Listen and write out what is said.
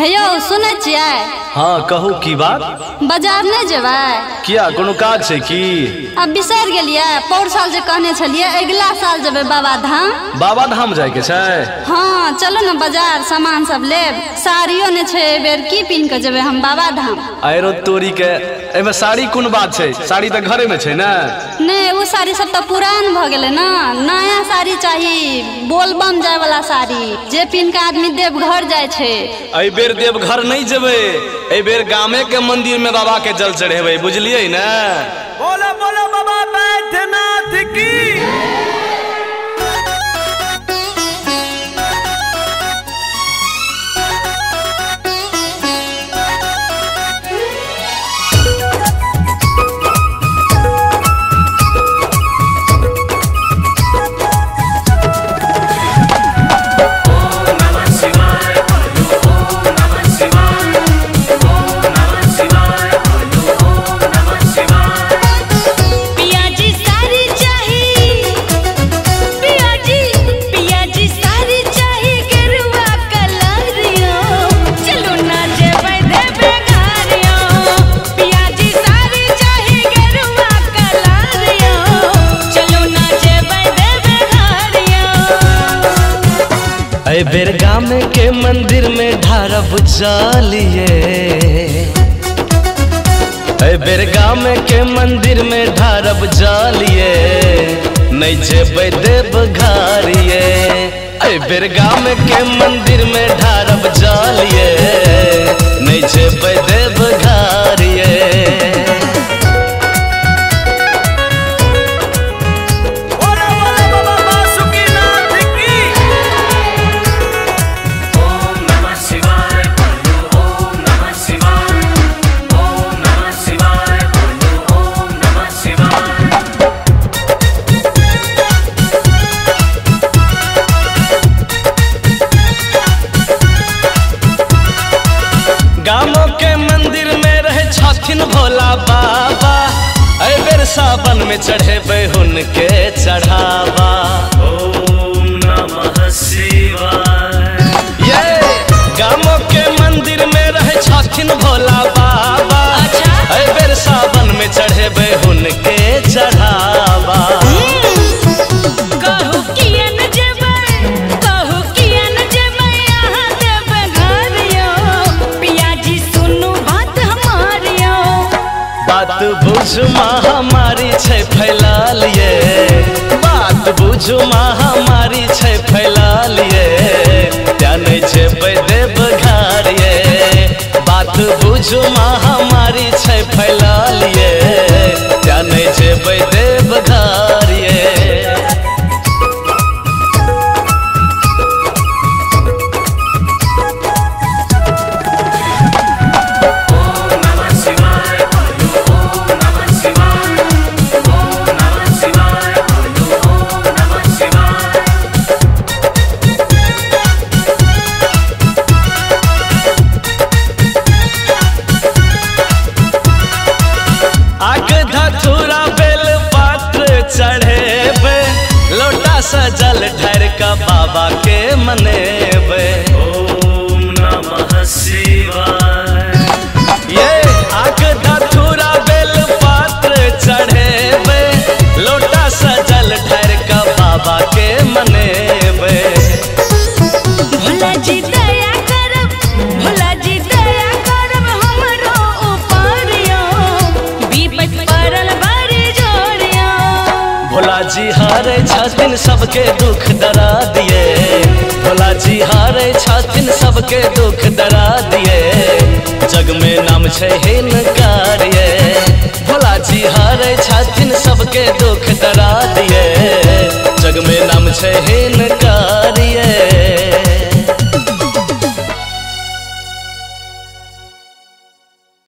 हेयो सुनै छियै? हाँ कहू की बात? बाजार नहीं जेबै? किया कोनो काज छै की? अब बिसर गेलियै। पौर साल जे कहने छलियै अगला साल जेबै बाबा धाम। बाबा धाम जाए के छै? हाँ चलो न बाजार सामान सब लेब। साड़ियो ने छै बेर की पिन के जेबै हम बाबा धाम। आयरो तोरी के एमे साड़ी कोन बात छै? साड़ी त घरे में छै ना? नहीं वो साड़ी सब तो पुरान भ गेलै ना। नया साड़ी चाहिए, बोलबम जाए वाला साड़ी जे पिन के आदमी देव घर जाए छै। एहि बेर देव घर नहीं जेबै, एहि बेर गामे के मंदिर में बाबा के जल चढ़ेबै, बुझलियै ना? बोलो बोलो बाबा बैद्यनाथ की। ए बेर गाम के मंदिर में ढारब चलिए, ए बेर गाम के मंदिर में ढारब चलिए, नहीं जेबै देव घरिए। ए बेर गाम के मंदिर में ढारब चलिए, नहीं जेबै देव घरिए। गामों के मंदिर में रहे छथिन भोला बाबा, ऐ बेर सावन में चढ़ेबै हुनके चढ़ावा। ओम नमः शिवाय। ये गामों के मंदिर में रहे छथिन भोला बाबा, ऐ बेर सावन में चढ़ेबै हुनके चढ़ावा। बात बुझ महामारी छै फैलाल ये, बात बुझ महामारी छै फैलाल ये, त्या नहीं जेबै देव घर ये। बात बुझ महामारी छै फैलाल ये, त्या नहीं जेबै देव घर ये। चढ़ेबे लोटा सजल ढर का बाबा के मनेबे। ओम नमः शिवाय। ये आग धतूरा बेल पात्र चढ़ेबे लोटा सजल ढर का बाबा के मनेबे। भोला जी दया करब, भोला जी दया करब हमरो ऊपरियो, विपत पड़ल बारी जोरियो। भोला जी हारे छथिन सबके दुख डरा दिए, भोला जी हारे छथिन सबके दुख डरा दिए, जग में नाम छै हिनकर ये। भोला जी हारे छथिन सबके दुख डरा दिए, जग में नाम छै हिनकर ये।